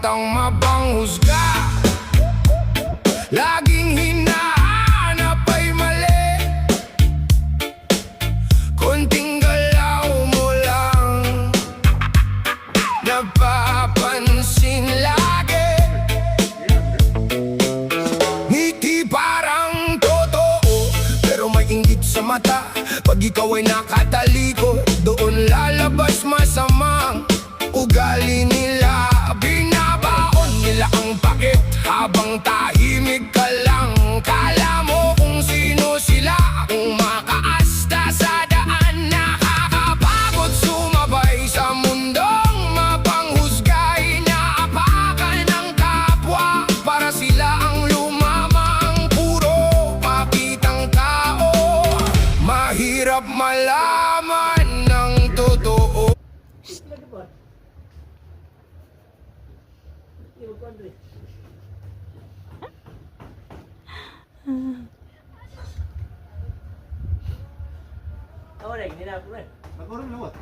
batang mapanghusga, laging hinahanap ay mali. Konting galaw mo lang napapansin lagi. Ngiti parang totoo, pero may inggit sa mata. Pag ikaw ay nakatalikod, doon lalabas masamang ugali nila. Binabaon nila ang pakit habang tahimik ka lang. Kala mo kung sino sila, kung makaasta sa daan. Nakakapagod sumabay sa mundong mapanghusga. Inaapakan ng kapwa para sila ang lumamang. Puro pakitang tao, mahirap malaman ng totoo. Ako rin, hindi na ako rin. Magkurong lawat.